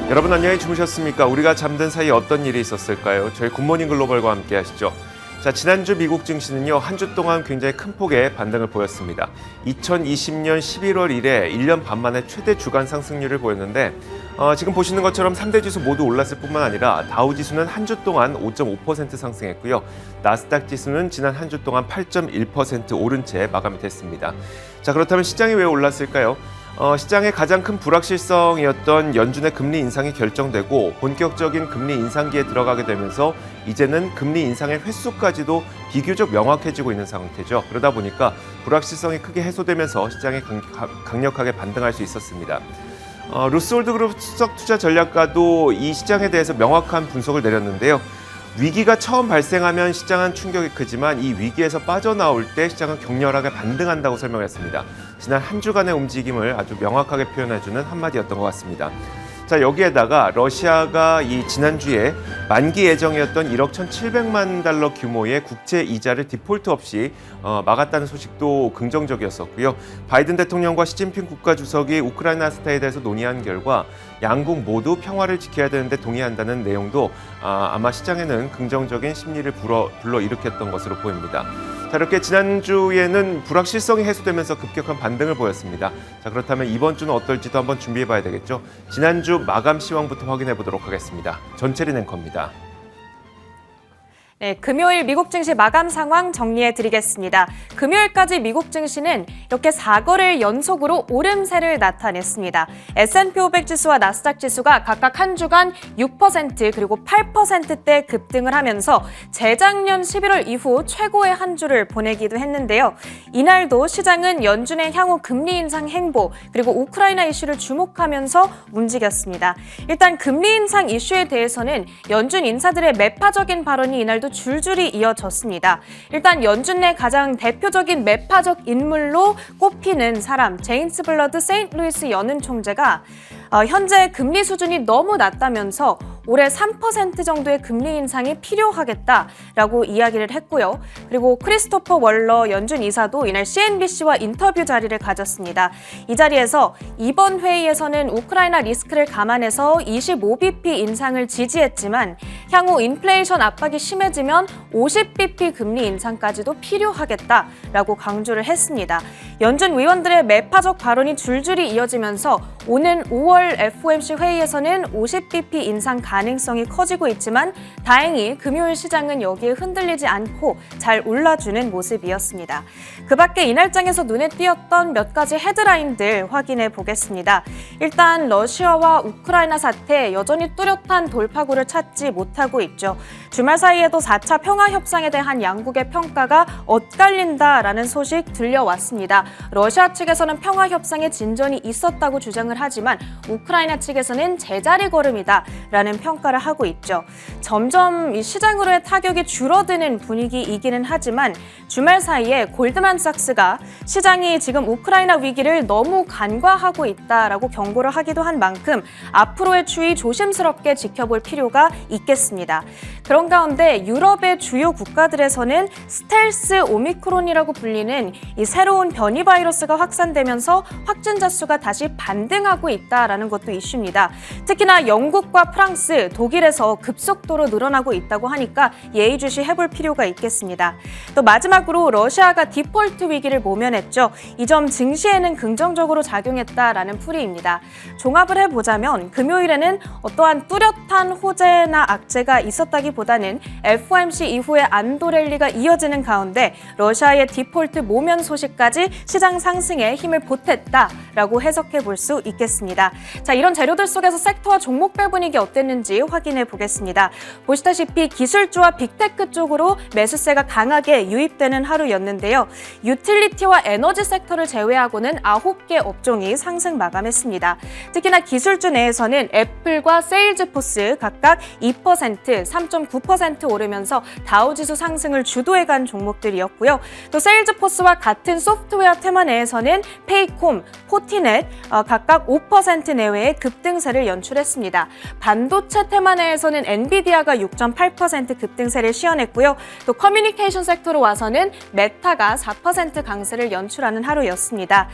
여러분 안녕히 주무셨습니까? 우리가 잠든 사이 어떤 일이 있었을까요? 저희 굿모닝 글로벌과 함께 하시죠. 자, 지난주 미국 증시는요, 한 주 동안 굉장히 큰 폭의 반등을 보였습니다. 2020년 11월 이래 1년 반 만에 최대 주간 상승률을 보였는데 지금 보시는 것처럼 3대 지수 모두 올랐을 뿐만 아니라 다우 지수는 한 주 동안 5.5% 상승했고요. 나스닥 지수는 지난 한 주 동안 8.1% 오른 채 마감이 됐습니다. 자, 그렇다면 시장이 왜 올랐을까요? 시장의 가장 큰 불확실성이었던 연준의 금리 인상이 결정되고 본격적인 금리 인상기에 들어가게 되면서 이제는 금리 인상의 횟수까지도 비교적 명확해지고 있는 상태죠. 그러다 보니까 불확실성이 크게 해소되면서 시장이 강력하게 반등할 수 있었습니다. 루스홀드그룹 수석 투자 전략가도 이 시장에 대해서 명확한 분석을 내렸는데요. 위기가 처음 발생하면 시장은 충격이 크지만 이 위기에서 빠져나올 때 시장은 격렬하게 반등한다고 설명했습니다. 지난 한 주간의 움직임을 아주 명확하게 표현해주는 한마디였던 것 같습니다. 자, 여기에다가 러시아가 이 지난주에 만기 예정이었던 1억 1,700만 달러 규모의 국채 이자를 디폴트 없이 막았다는 소식도 긍정적이었었고요. 바이든 대통령과 시진핑 국가주석이 우크라이나 사태에 대해서 논의한 결과 양국 모두 평화를 지켜야 되는데 동의한다는 내용도 아마 시장에는 긍정적인 심리를 불러일으켰던 것으로 보입니다. 자, 이렇게 지난주에는 불확실성이 해소되면서 급격한 반등을 보였습니다. 자, 그렇다면 이번 주는 어떨지도 한번 준비해봐야 되겠죠. 지난주 마감 시황부터 확인해 보도록 하겠습니다. 전체리 앵커입니다. 네, 금요일 미국 증시 마감 상황 정리해 드리겠습니다. 금요일까지 미국 증시는 이렇게 4거래일 연속으로 오름세를 나타냈습니다. S&P 500 지수와 나스닥 지수가 각각 한 주간 6% 그리고 8%대 급등을 하면서 재작년 11월 이후 최고의 한 주를 보내기도 했는데요. 이날도 시장은 연준의 향후 금리 인상 행보 그리고 우크라이나 이슈를 주목하면서 움직였습니다. 일단 금리 인상 이슈에 대해서는 연준 인사들의 매파적인 발언이 이날도 줄줄이 이어졌습니다. 일단 연준 내 가장 대표적인 매파적 인물로 꼽히는 사람 제임스 블러드 세인트루이스 연은 총재가 현재 금리 수준이 너무 낮다면서 올해 3% 정도의 금리 인상이 필요하겠다라고 이야기를 했고요. 그리고 크리스토퍼 월러 연준 이사도 이날 CNBC와 인터뷰 자리를 가졌습니다. 이 자리에서 이번 회의에서는 우크라이나 리스크를 감안해서 25bp 인상을 지지했지만 향후 인플레이션 압박이 심해지면 50bp 금리 인상까지도 필요하겠다라고 강조를 했습니다. 연준 위원들의 매파적 발언이 줄줄이 이어지면서 오는 5월 FOMC 회의에서는 50bp 인상 가능성이 커지고 있지만 다행히 금요일 시장은 여기에 흔들리지 않고 잘 올라주는 모습이었습니다. 그 밖에 이날장에서 눈에 띄었던 몇 가지 헤드라인들 확인해 보겠습니다. 일단 러시아와 우크라이나 사태 여전히 뚜렷한 돌파구를 찾지 못하고 있죠. 주말 사이에도 4차 평화협상에 대한 양국의 평가가 엇갈린다라는 소식 들려왔습니다. 러시아 측에서는 평화협상에 진전이 있었다고 주장을 하지만 우크라이나 측에서는 제자리 걸음이다라는 평가를 하고 있죠. 점점 이 시장으로의 타격이 줄어드는 분위기이기는 하지만 주말 사이에 골드만삭스가 시장이 지금 우크라이나 위기를 너무 간과하고 있다라고 경고를 하기도 한 만큼 앞으로의 추이 조심스럽게 지켜볼 필요가 있겠습니다. 그런 가운데 유럽의 주요 국가들에서는 스텔스 오미크론이라고 불리는 이 새로운 변이 바이러스가 확산되면서 확진자 수가 다시 반등하고 있다라는 것도 이슈입니다. 특히나 영국과 프랑스, 독일에서 급속도로 늘어나고 있다고 하니까 예의주시해볼 필요가 있겠습니다. 또 마지막으로 러시아가 디폴트 위기를 모면했죠. 이 점 증시에는 긍정적으로 작용했다라는 풀이입니다. 종합을 해보자면 금요일에는 어떠한 뚜렷한 호재나 악재가 있었다기보다는 FOMC 이후에 안도 랠리가 이어지는 가운데 러시아의 디폴트 모면 소식까지 시장 상승에 힘을 보탰다라고 해석해 볼 수 있겠습니다. 자, 이런 재료들 속에서 섹터와 종목별 분위기 어땠는지 확인해 보겠습니다. 보시다시피 기술주와 빅테크 쪽으로 매수세가 강하게 유입되는 하루였는데요. 유틸리티와 에너지 섹터를 제외하고는 9개 업종이 상승 마감했습니다. 특히나 기술주 내에서는 애플과 세일즈포스 각각 2%, 0.9% 오르면서 다우지수 상승을 주도해간 종목들이었고요. 또 세일즈포스와 같은 소프트웨어 테마 내에서는 페이콤, 포티넷 각각 5% 내외의 급등세를 연출했습니다. 반도체 테마 내에서는 엔비디아가 6.8% 급등세를 시현했고요. 또 커뮤니케이션 섹터로 와서는 메타가 4% 강세를 연출하는 하루였습니다.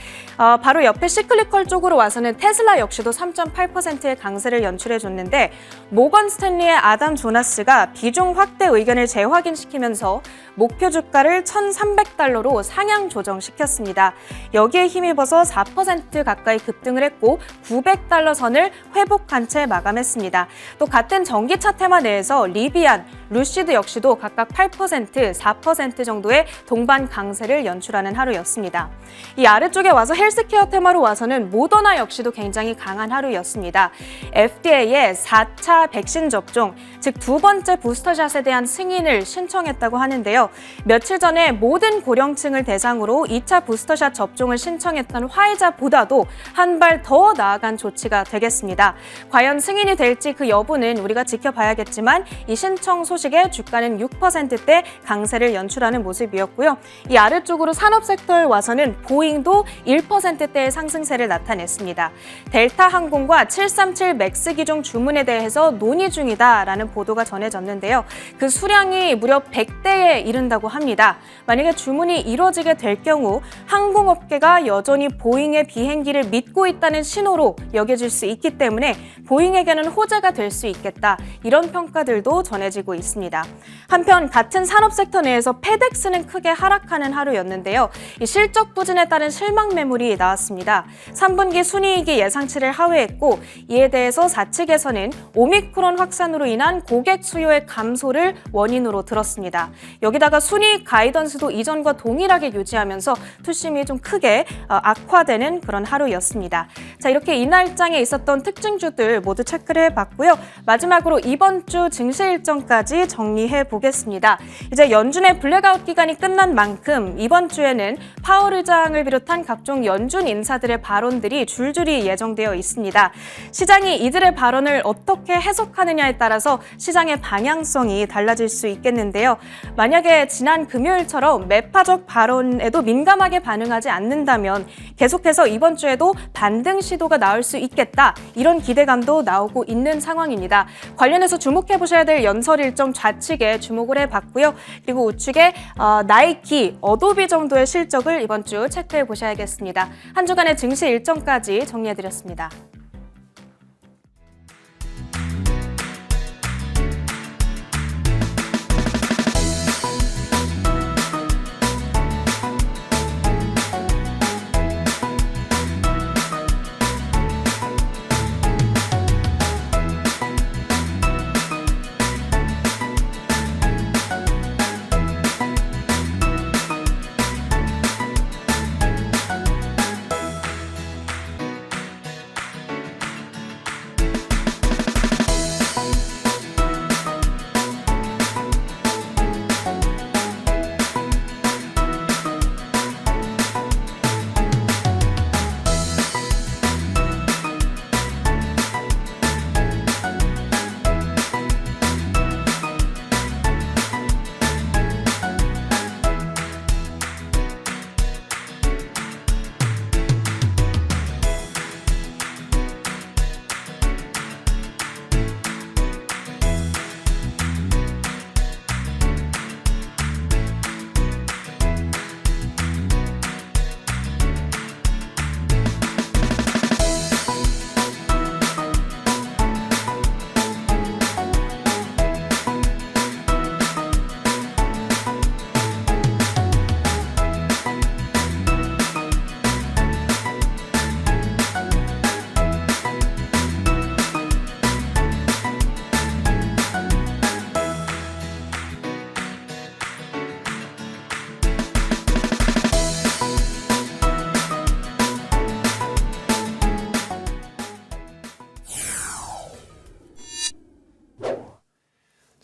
바로 옆에 시클리컬 쪽으로 와서는 테슬라 역시도 3.8%의 강세를 연출해줬는데 모건 스탠리의 아담 조나스가 비중 확대 의견을 재확인시키면서 목표 주가를 1,300달러로 상향 조정시켰습니다. 여기에 힘입어서 4% 가까이 급등을 했고 900달러 선을 회복한 채 마감했습니다. 또 같은 전기차 테마 내에서 리비안, 루시드 역시도 각각 8%, 4% 정도의 동반 강세를 연출하는 하루였습니다. 이 아래쪽에 와서 헬스케어 테마로 와서는 모더나 역시도 굉장히 강한 하루였습니다. FDA의 4차 백신 접종, 즉 두 번째 부스터샷에 대한 승인을 신청했다고 하는데요. 며칠 전에 모든 고령층을 대상으로 2차 부스터샷 접종을 신청했던 화이자보다도 한 발 더 나아간 조치가 되겠습니다. 과연 승인이 될지 그 여부는 우리가 지켜봐야겠지만 이 신청 소식에 주가는 6%대 강세를 연출하는 모습이었고요. 이 아래쪽으로 산업 섹터에 와서는 보잉도 1%대의 상승세를 나타냈습니다. 델타 항공과 737 맥스 기종 주문에 대해서 논의 중이다라는 보도가 전해졌는데요. 그 수량이 무려 100대에 이른다고 합니다. 만약에 주문이 이루어지게 될 경우 항공업계가 여전히 보잉의 비행기를 믿고 있다는 신호로 여겨질 수 있기 때문에 보잉에게는 호재가 될 수 있겠다. 이런 평가들도 전해지고 있습니다. 한편 같은 산업 섹터 내에서 페덱스는 크게 하락하는 하루였는데요. 이 실적 부진에 따른 실망 매물이 나왔습니다. 3분기 순이익이 예상치를 하회했고 이에 대해서 사측에서는 오미크론 확산으로 인한 고객 수요의 감소를 원인으로 들었습니다. 여기다가 순이익 가이던스도 이전과 동일하게 유지하면서 투심이 좀 크게 악화되는 그런 하루였습니다. 자, 이렇게 이날장에 있었던 특징주들 모두 체크를 해봤고요. 마지막으로 이번 주 증시 일정까지 정리해 보겠습니다. 이제 연준의 블랙아웃 기간이 끝난 만큼 이번 주에는 파월 의장을 비롯한 각종 연준 인사들의 발언들이 줄줄이 예정되어 있습니다. 시장이 이들의 발언을 어떻게 해석하느냐에 따라서 시장의 방향성이 달라질 수 있겠는데요. 만약에 지난 금요일처럼 매파적 발언에도 민감하게 반응하지 않는다면 계속해서 이번 주에도 반등 시도가 나올 수 있겠다. 이런 기대감도 나오고 있는 상황입니다. 관련해서 주목해 보셔야 될 연설 일정 좌측에 주목을 해봤고요. 그리고 우측에 나이키, 어도비 정도의 실적을 이번 주 체크해 보셔야겠습니다. 한 주간의 증시 일정까지 정리해드렸습니다.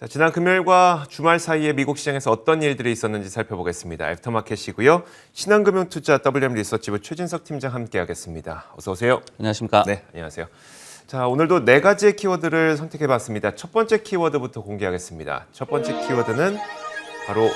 자, 지난 금요일과 주말 사이에 미국 시장에서 어떤 일들이 있었는지 살펴보겠습니다. 애프터마켓이고요. 신한금융투자 WM 리서치부 최진석 팀장 함께하겠습니다. 어서 오세요. 안녕하십니까? 네, 안녕하세요. 자, 오늘도 네 가지의 키워드를 선택해봤습니다. 첫 번째 키워드부터 공개하겠습니다. 첫 번째 키워드는 바로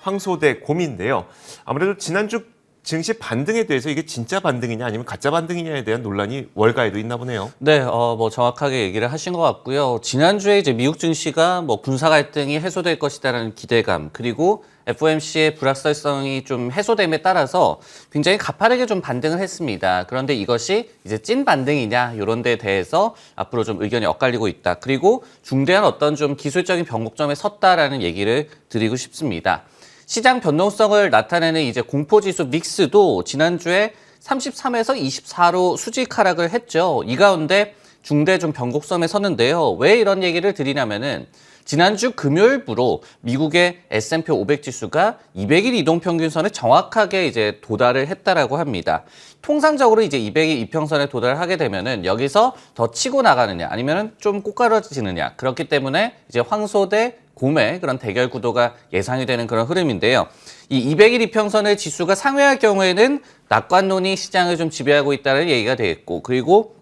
황소대 곰인데요. 아무래도 지난주 증시 반등에 대해서 이게 진짜 반등이냐 아니면 가짜 반등이냐에 대한 논란이 월가에도 있나 보네요. 네, 뭐 정확하게 얘기를 하신 것 같고요. 지난주에 이제 미국 증시가 뭐 군사 갈등이 해소될 것이다라는 기대감, 그리고 FOMC의 불확실성이 좀 해소됨에 따라서 굉장히 가파르게 좀 반등을 했습니다. 그런데 이것이 이제 찐 반등이냐 이런 데에 대해서 앞으로 좀 의견이 엇갈리고 있다. 그리고 중대한 어떤 좀 기술적인 변곡점에 섰다라는 얘기를 드리고 싶습니다. 시장 변동성을 나타내는 이제 공포지수 믹스도 지난주에 33에서 24로 수직 하락을 했죠. 이 가운데 중대 좀 변곡점에 섰는데요. 왜 이런 얘기를 드리냐면은 지난주 금요일부로 미국의 S&P 500 지수가 200일 이동평균선에 정확하게 이제 도달을 했다라고 합니다. 통상적으로 이제 200일 이평선에 도달하게 되면은 여기서 더 치고 나가느냐 아니면은 좀 꼬꾸라지느냐, 그렇기 때문에 이제 황소 대 곰의 그런 대결 구도가 예상이 되는 그런 흐름인데요. 이 200일 이평선의 지수가 상회할 경우에는 낙관론이 시장을 좀 지배하고 있다는 얘기가 되겠고, 그리고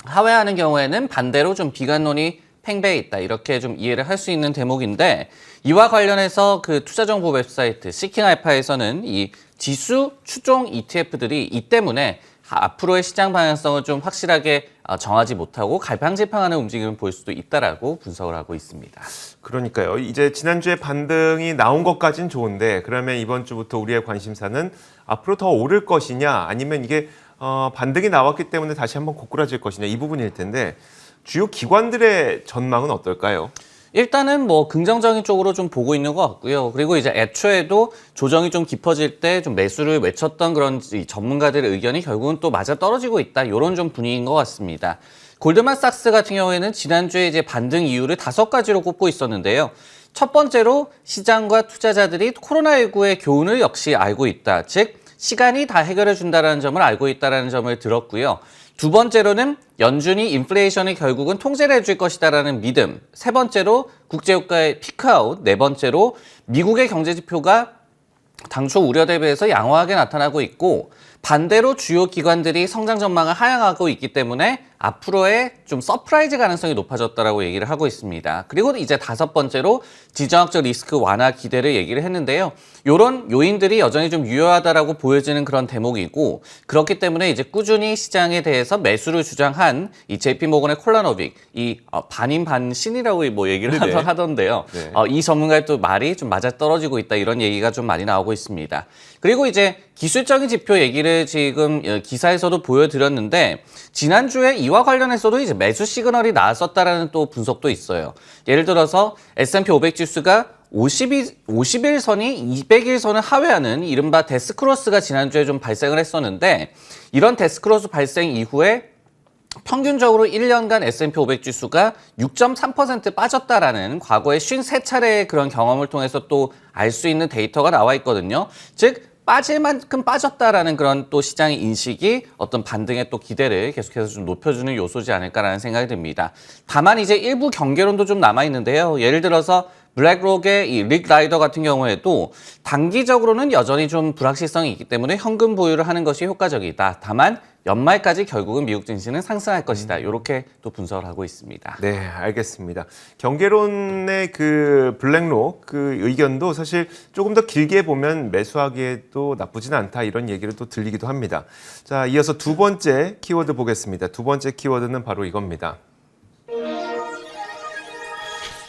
하회하는 경우에는 반대로 좀 비관론이 팽배해 있다, 이렇게 좀 이해를 할 수 있는 대목인데, 이와 관련해서 그 투자정보 웹사이트 시킹알파에서는 이 지수 추종 ETF들이 이 때문에 앞으로의 시장 방향성을 좀 확실하게 정하지 못하고 갈팡질팡하는 움직임을 볼 수도 있다라고 분석을 하고 있습니다. 그러니까요. 이제 지난주에 반등이 나온 것까진 좋은데, 그러면 이번 주부터 우리의 관심사는 앞으로 더 오를 것이냐 아니면 이게 반등이 나왔기 때문에 다시 한번 고꾸라질 것이냐, 이 부분일 텐데, 주요 기관들의 전망은 어떨까요? 일단은 뭐 긍정적인 쪽으로 좀 보고 있는 것 같고요. 그리고 이제 애초에도 조정이 좀 깊어질 때 좀 매수를 외쳤던 그런 이 전문가들의 의견이 결국은 또 맞아 떨어지고 있다, 이런 좀 분위기인 것 같습니다. 골드만삭스 같은 경우에는 지난주에 이제 반등 이유를 5가지로 꼽고 있었는데요. 첫 번째로 시장과 투자자들이 코로나19의 교훈을 역시 알고 있다. 즉, 시간이 다 해결해 준다는 점을 알고 있다는 점을 들었고요. 두 번째로는 연준이 인플레이션을 결국은 통제를 해줄 것이다라는 믿음. 세 번째로 국제유가의 피크아웃. 네 번째로 미국의 경제지표가 당초 우려 대비해서 양호하게 나타나고 있고, 반대로 주요 기관들이 성장 전망을 하향하고 있기 때문에 앞으로의 좀 서프라이즈 가능성이 높아졌다라고 얘기를 하고 있습니다. 그리고 이제 5번째로 지정학적 리스크 완화 기대를 얘기를 했는데요. 이런 요인들이 여전히 좀 유효하다라고 보여지는 그런 대목이고, 그렇기 때문에 이제 꾸준히 시장에 대해서 매수를 주장한 이 JP모건의 콜라노빅, 이 반인 반신이라고 뭐 얘기를 하던데요. 네. 이 전문가의 또 말이 좀 맞아 떨어지고 있다, 이런 얘기가 좀 많이 나오고 있습니다. 그리고 이제 기술적인 지표 얘기를 지금 기사에서도 보여드렸는데, 지난주에 이와 관련해서도 이제 매수 시그널이 나왔었다라는 또 분석도 있어요. 예를 들어서 S&P 500 지수가 50일선이 200일선을 하회하는 이른바 데스크로스가 지난주에 좀 발생을 했었는데, 이런 데스크로스 발생 이후에 평균적으로 1년간 S&P 500 지수가 6.3% 빠졌다라는 과거의 53차례의 그런 경험을 통해서 또 알 수 있는 데이터가 나와 있거든요. 즉, 빠질 만큼 빠졌다라는 그런 또 시장의 인식이 어떤 반등의 또 기대를 계속해서 좀 높여주는 요소지 않을까라는 생각이 듭니다. 다만 이제 일부 경계론도 좀 남아 있는데요. 예를 들어서 블랙록의 이 릭 라이더 같은 경우에도 단기적으로는 여전히 좀 불확실성이 있기 때문에 현금 보유를 하는 것이 효과적이다. 다만 연말까지 결국은 미국 증시는 상승할 것이다, 이렇게 또 분석을 하고 있습니다. 네, 알겠습니다. 경계론의 그 블랙록 그 의견도 사실 조금 더 길게 보면 매수하기에도 나쁘진 않다, 이런 얘기를 또 들리기도 합니다. 자, 이어서 두 번째 키워드 보겠습니다. 두 번째 키워드는 바로 이겁니다.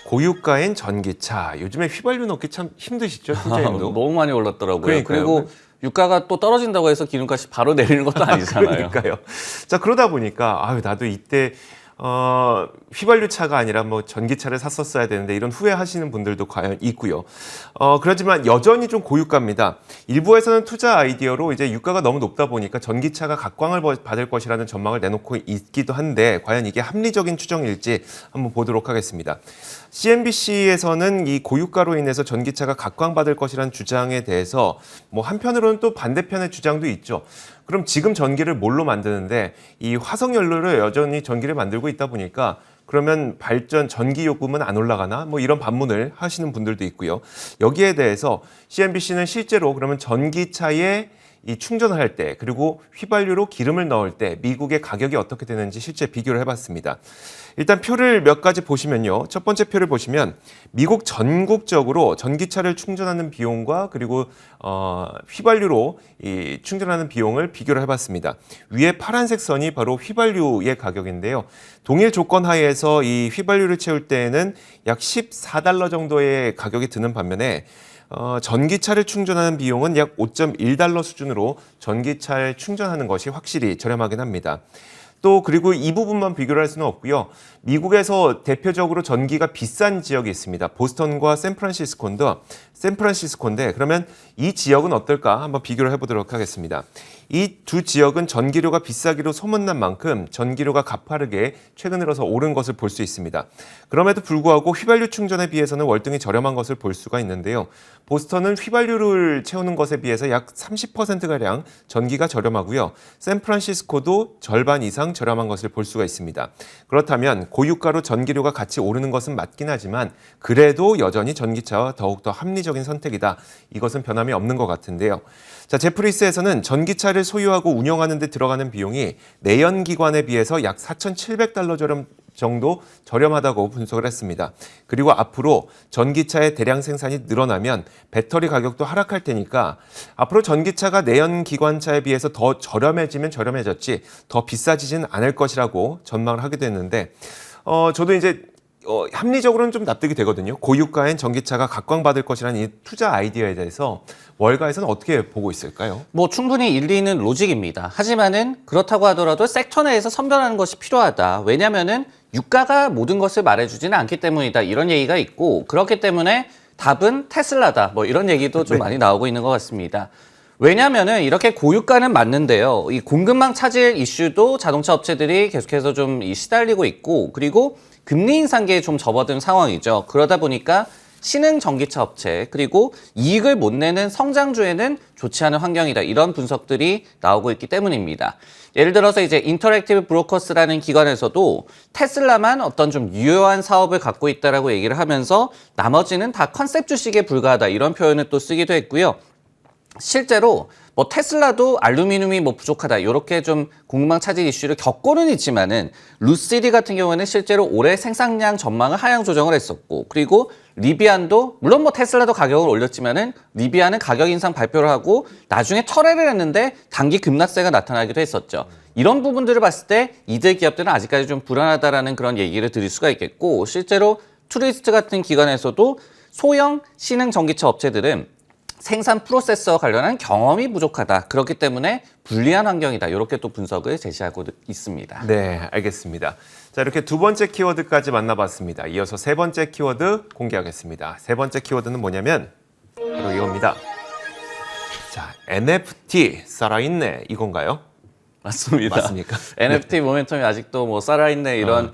고유가인 전기차. 요즘에 휘발유 넣기 참 힘드시죠, 팀장님도? 너무 많이 올랐더라고요. 그러니까요. 그리고 유가가 또 떨어진다고 해서 기름값이 바로 내리는 것도 아니잖아요. 그러니까요. 자, 그러다 보니까 나도 이때 휘발유 차가 아니라 뭐 전기차를 샀었어야 되는데, 이런 후회하시는 분들도 과연 있고요. 그렇지만 여전히 좀 고유가입니다. 일부에서는 투자 아이디어로 이제 유가가 너무 높다 보니까 전기차가 각광을 받을 것이라는 전망을 내놓고 있기도 한데, 과연 이게 합리적인 추정일지 한번 보도록 하겠습니다. CNBC에서는 이 고유가로 인해서 전기차가 각광받을 것이라는 주장에 대해서 뭐 한편으로는 또 반대편의 주장도 있죠. 그럼 지금 전기를 뭘로 만드는데, 이 화석연료로 여전히 전기를 만들고 있다 보니까 그러면 전기 요금은 안 올라가나? 뭐 이런 반문을 하시는 분들도 있고요. 여기에 대해서 CNBC는 실제로 그러면 전기차의 이 충전을 할 때 그리고 휘발유로 기름을 넣을 때 미국의 가격이 어떻게 되는지 실제 비교를 해봤습니다. 일단 표를 몇 가지 보시면요. 첫 번째 표를 보시면 미국 전국적으로 전기차를 충전하는 비용과 그리고 휘발유로 이 충전하는 비용을 비교를 해봤습니다. 위에 파란색 선이 바로 휘발유의 가격인데요. 동일 조건 하에서 이 휘발유를 채울 때에는 약 14달러 정도의 가격이 드는 반면에 전기차를 충전하는 비용은 약 5.1달러 수준으로 전기차를 충전하는 것이 확실히 저렴하긴 합니다. 또 그리고 이 부분만 비교를 할 수는 없고요. 미국에서 대표적으로 전기가 비싼 지역이 있습니다. 보스턴과 샌프란시스코인데 그러면 이 지역은 어떨까 한번 비교를 해보도록 하겠습니다. 이 두 지역은 전기료가 비싸기로 소문난 만큼 전기료가 가파르게 최근 들어서 오른 것을 볼 수 있습니다. 그럼에도 불구하고 휘발유 충전에 비해서는 월등히 저렴한 것을 볼 수가 있는데요. 보스턴은 휘발유를 채우는 것에 비해서 약 30%가량 전기가 저렴하고요. 샌프란시스코도 절반 이상 저렴한 것을 볼 수가 있습니다. 그렇다면 고유가로 전기료가 같이 오르는 것은 맞긴 하지만 그래도 여전히 전기차와 더욱더 합리적인 선택이다. 이것은 변함이 없는 것 같은데요. 자, 제프리스에서는 전기차를 소유하고 운영하는 데 들어가는 비용이 내연기관에 비해서 약 4,700달러 정도 저렴하다고 분석을 했습니다. 그리고 앞으로 전기차의 대량 생산이 늘어나면 배터리 가격도 하락할 테니까 앞으로 전기차가 내연기관차에 비해서 더 저렴해지면 저렴해졌지 더 비싸지진 않을 것이라고 전망을 하게 됐는데 저도 이제 합리적으로는 좀 납득이 되거든요. 고유가엔 전기차가 각광받을 것이라는 이 투자 아이디어에 대해서 월가에서는 어떻게 보고 있을까요? 뭐 충분히 일리 있는 로직입니다. 하지만은 그렇다고 하더라도 섹터 내에서 선별하는 것이 필요하다. 왜냐면은 유가가 모든 것을 말해주지는 않기 때문이다. 이런 얘기가 있고 그렇기 때문에 답은 테슬라다. 뭐 이런 얘기도 좀 많이 나오고 있는 것 같습니다. 왜냐면은 이렇게 고유가는 맞는데요. 이 공급망 차질 이슈도 자동차 업체들이 계속해서 좀 시달리고 있고 그리고 금리 인상기에 좀 접어든 상황이죠. 그러다 보니까 신흥 전기차 업체 그리고 이익을 못 내는 성장주에는 좋지 않은 환경이다. 이런 분석들이 나오고 있기 때문입니다. 예를 들어서 이제 인터랙티브 브로커스라는 기관에서도 테슬라만 어떤 좀 유효한 사업을 갖고 있다라고 얘기를 하면서 나머지는 다 컨셉 주식에 불과하다. 이런 표현을 또 쓰기도 했고요. 실제로 뭐 테슬라도 알루미늄이 뭐 부족하다 이렇게 좀 공급망 차질 이슈를 겪고는 있지만은 루시디 같은 경우에는 실제로 올해 생산량 전망을 하향 조정을 했었고 그리고 리비안도 물론 뭐 테슬라도 가격을 올렸지만은 리비안은 가격 인상 발표를 하고 나중에 철회를 했는데 단기 급락세가 나타나기도 했었죠. 이런 부분들을 봤을 때 이들 기업들은 아직까지 좀 불안하다라는 그런 얘기를 드릴 수가 있겠고 실제로 투리스트 같은 기관에서도 소형 신흥 전기차 업체들은 생산 프로세서와 관련한 경험이 부족하다. 그렇기 때문에 불리한 환경이다. 이렇게 또 분석을 제시하고 있습니다. 네, 알겠습니다. 자, 이렇게 두 번째 키워드까지 만나봤습니다. 이어서 세 번째 키워드 공개하겠습니다. 세 번째 키워드는 뭐냐면 바로 이겁니다. 자, NFT 살아있네 이건가요? 맞습니다. 맞습니까? NFT 모멘텀이 아직도 뭐 살아있네 이런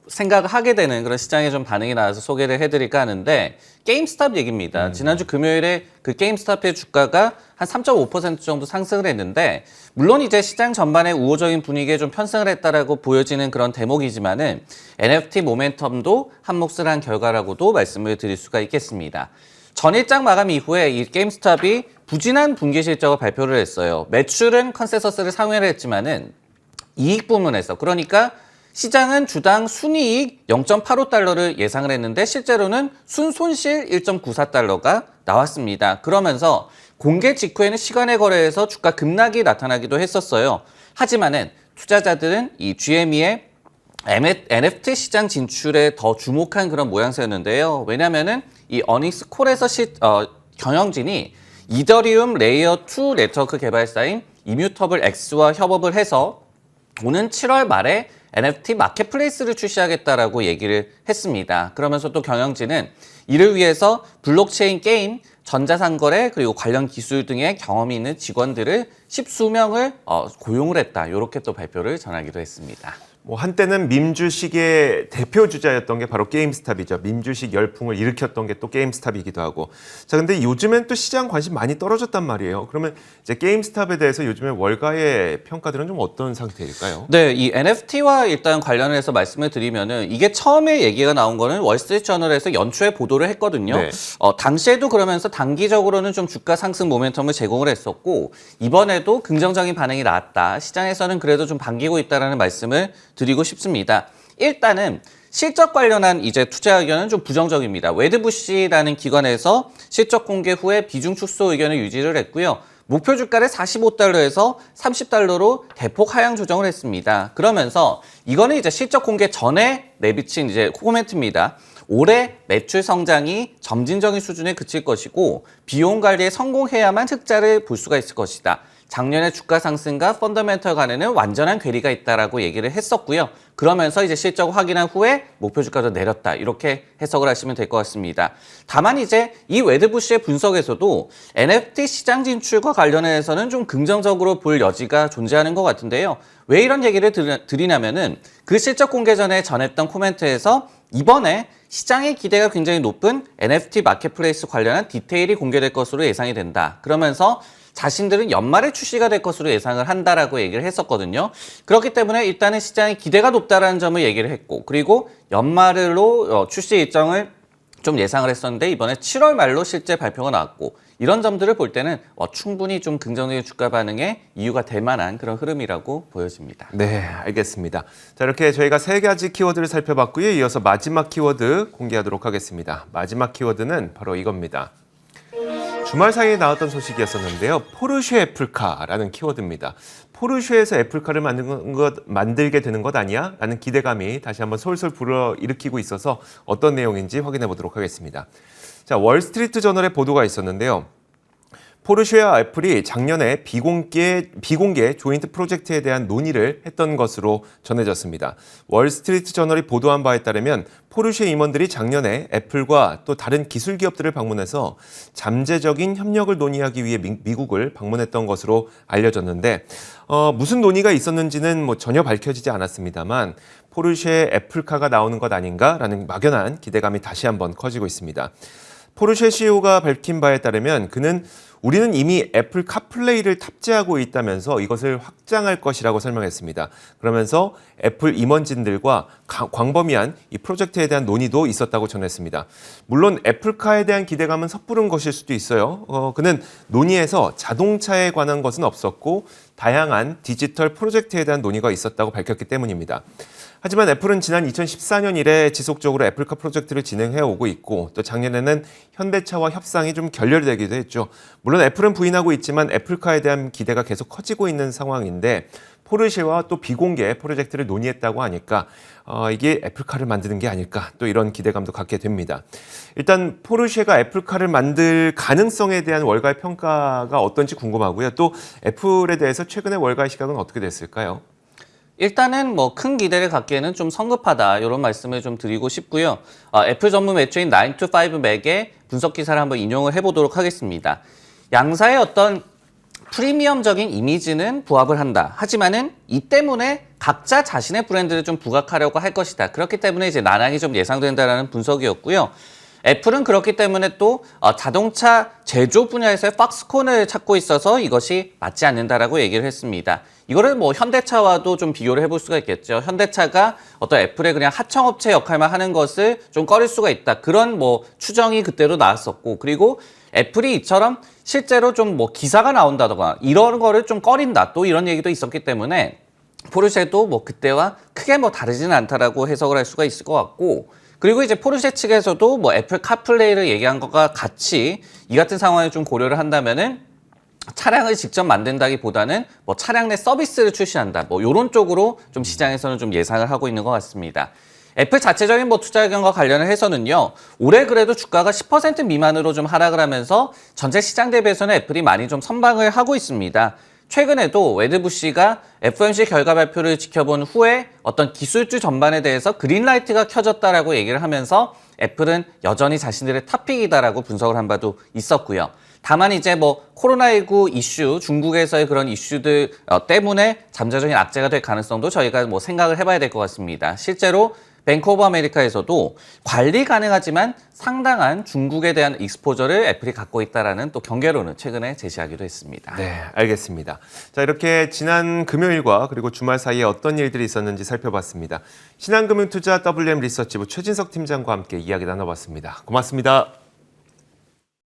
생각을 하게 되는 그런 시장에 좀 반응이 나와서 소개를 해드릴까 하는데 게임스탑 얘기입니다. 지난주 금요일에 그 게임스탑의 주가가 한 3.5% 정도 상승을 했는데 물론 이제 시장 전반의 우호적인 분위기에 좀 편승을 했다라고 보여지는 그런 대목이지만은 NFT 모멘텀도 한몫을 한 결과라고도 말씀을 드릴 수가 있겠습니다. 전일장 마감 이후에 이 게임스탑이 부진한 분기 실적을 발표를 했어요. 매출은 컨센서스를 상회를 했지만은 이익 부문에서 그러니까 시장은 주당 순이익 0.85달러를 예상을 했는데 실제로는 순손실 1.94달러가 나왔습니다. 그러면서 공개 직후에는 시간의 거래에서 주가 급락이 나타나기도 했었어요. 하지만은 투자자들은 이 GME의 NFT 시장 진출에 더 주목한 그런 모양새였는데요. 왜냐면은 이 어닝스 콜에서 경영진이 이더리움 레이어 2 네트워크 개발사인 이뮤터블 X와 협업을 해서 오는 7월 말에 NFT 마켓플레이스를 출시하겠다라고 얘기를 했습니다. 그러면서 또 경영진은 이를 위해서 블록체인 게임, 전자상거래 그리고 관련 기술 등의 경험이 있는 직원들을 10수명을 고용을 했다. 이렇게 또 발표를 전하기도 했습니다. 뭐 한때는 밈 주식의 대표 주자였던 게 바로 게임스탑이죠. 밈 주식 열풍을 일으켰던 게 또 게임스탑이기도 하고. 자, 근데 요즘엔 또 시장 관심 많이 떨어졌단 말이에요. 그러면 이제 게임스탑에 대해서 요즘에 월가의 평가들은 좀 어떤 상태일까요? 네, 이 NFT와 일단 관련해서 말씀을 드리면은 이게 처음에 얘기가 나온 거는 월스트리트저널에서 연초에 보도를 했거든요. 네. 당시에도 그러면서 단기적으로는 좀 주가 상승 모멘텀을 제공을 했었고 이번에도 긍정적인 반응이 나왔다. 시장에서는 그래도 좀 반기고 있다라는 말씀을 드리고 싶습니다. 일단은 실적 관련한 이제 투자 의견은 좀 부정적입니다. 웨드부시라는 기관에서 실적 공개 후에 비중 축소 의견을 유지를 했고요. 목표 주가를 45달러에서 30달러로 대폭 하향 조정을 했습니다. 그러면서 이거는 이제 실적 공개 전에 내비친 이제 코멘트입니다. 올해 매출 성장이 점진적인 수준에 그칠 것이고 비용 관리에 성공해야만 흑자를 볼 수가 있을 것이다. 작년의 주가 상승과 펀더멘털 간에는 완전한 괴리가 있다라고 얘기를 했었고요. 그러면서 이제 실적 확인한 후에 목표 주가도 내렸다. 이렇게 해석을 하시면 될 것 같습니다. 다만 이제 이 웨드부시의 분석에서도 NFT 시장 진출과 관련해서는 좀 긍정적으로 볼 여지가 존재하는 것 같은데요. 왜 이런 얘기를 드리냐면은 그 실적 공개 전에 전했던 코멘트에서 이번에 시장의 기대가 굉장히 높은 NFT 마켓플레이스 관련한 디테일이 공개될 것으로 예상이 된다. 그러면서 자신들은 연말에 출시가 될 것으로 예상을 한다라고 얘기를 했었거든요. 그렇기 때문에 일단은 시장의 기대가 높다라는 점을 얘기를 했고 그리고 연말로 출시 일정을 좀 예상을 했었는데 이번에 7월 말로 실제 발표가 나왔고 이런 점들을 볼 때는 충분히 좀 긍정적인 주가 반응의 이유가 될 만한 그런 흐름이라고 보여집니다. 네, 알겠습니다. 자, 이렇게 저희가 세 가지 키워드를 살펴봤고요. 이어서 마지막 키워드 공개하도록 하겠습니다. 마지막 키워드는 바로 이겁니다. 주말 사이에 나왔던 소식이었었는데요. 포르쉐 애플카라는 키워드입니다. 포르쉐에서 애플카를 만들게 되는 것 아니야? 라는 기대감이 다시 한번 솔솔 불어일으키고 있어서 어떤 내용인지 확인해 보도록 하겠습니다. 자, 월스트리트 저널의 보도가 있었는데요. 포르쉐와 애플이 작년에 비공개 조인트 프로젝트에 대한 논의를 했던 것으로 전해졌습니다. 월스트리트 저널이 보도한 바에 따르면 포르쉐 임원들이 작년에 애플과 또 다른 기술 기업들을 방문해서 잠재적인 협력을 논의하기 위해 미국을 방문했던 것으로 알려졌는데 무슨 논의가 있었는지는 전혀 밝혀지지 않았습니다만 포르쉐 애플카가 나오는 것 아닌가라는 막연한 기대감이 다시 한번 커지고 있습니다. 포르쉐 CEO가 밝힌 바에 따르면 그는 우리는 이미 애플 카플레이를 탑재하고 있다면서 이것을 확장할 것이라고 설명했습니다. 그러면서 애플 임원진들과 광범위한 이 프로젝트에 대한 논의도 있었다고 전했습니다. 물론 애플카에 대한 기대감은 섣부른 것일 수도 있어요. 그는 논의에서 자동차에 관한 것은 없었고 다양한 디지털 프로젝트에 대한 논의가 있었다고 밝혔기 때문입니다. 하지만 애플은 지난 2014년 이래 지속적으로 애플카 프로젝트를 진행해오고 있고 또 작년에는 현대차와 협상이 좀 결렬되기도 했죠. 물론 애플은 부인하고 있지만 애플카에 대한 기대가 계속 커지고 있는 상황인데 포르쉐와 또 비공개 프로젝트를 논의했다고 하니까 이게 애플카를 만드는 게 아닐까 또 이런 기대감도 갖게 됩니다. 일단 포르쉐가 애플카를 만들 가능성에 대한 월가의 평가가 어떤지 궁금하고요. 또 애플에 대해서 최근의 월가의 시각은 어떻게 됐을까요? 일단은 큰 기대를 갖기에는 좀 성급하다 이런 말씀을 좀 드리고 싶고요. 애플 전문 매체인 9to5Mac의 분석 기사를 한번 인용을 해보도록 하겠습니다. 양사의 어떤 프리미엄적인 이미지는 부합을 한다. 하지만은 이 때문에 각자 자신의 브랜드를 좀 부각하려고 할 것이다. 그렇기 때문에 이제 난항이 좀 예상된다라는 분석이었고요. 애플은 그렇기 때문에 또 자동차 제조 분야에서의 팍스콘을 찾고 있어서 이것이 맞지 않는다라고 얘기를 했습니다. 이거를 현대차와도 좀 비교를 해볼 수가 있겠죠. 현대차가 어떤 애플의 그냥 하청업체 역할만 하는 것을 좀 꺼릴 수가 있다. 그런 추정이 그때로 나왔었고, 그리고 애플이 이처럼 실제로 좀 기사가 나온다던가 이런 거를 좀 꺼린다. 또 이런 얘기도 있었기 때문에 포르쉐도 그때와 크게 다르지는 않다라고 해석을 할 수가 있을 것 같고, 그리고 이제 포르쉐 측에서도 애플 카플레이를 얘기한 것과 같이 이 같은 상황을 좀 고려를 한다면은 차량을 직접 만든다기보다는 차량 내 서비스를 출시한다. 이런 쪽으로 좀 시장에서는 좀 예상을 하고 있는 것 같습니다. 애플 자체적인 투자 의견과 관련을 해서는요, 올해 그래도 주가가 10% 미만으로 좀 하락을 하면서 전체 시장 대비해서는 애플이 많이 좀 선방을 하고 있습니다. 최근에도 웨드부시가 FOMC 결과 발표를 지켜본 후에 어떤 기술주 전반에 대해서 그린라이트가 켜졌다라고 얘기를 하면서 애플은 여전히 자신들의 탑픽이다라고 분석을 한 바도 있었고요. 다만 이제 뭐 코로나19 이슈, 중국에서의 그런 이슈들 때문에 잠재적인 악재가 될 가능성도 저희가 뭐 생각을 해봐야 될 것 같습니다. 실제로 뱅크 오브 아메리카에서도 관리 가능하지만 상당한 중국에 대한 익스포저를 애플이 갖고 있다라는 또 경계론을 최근에 제시하기도 했습니다. 네, 알겠습니다. 자, 이렇게 지난 금요일과 그리고 주말 사이에 어떤 일들이 있었는지 살펴봤습니다. 신한금융투자 WM 리서치부 최진석 팀장과 함께 이야기 나눠봤습니다. 고맙습니다.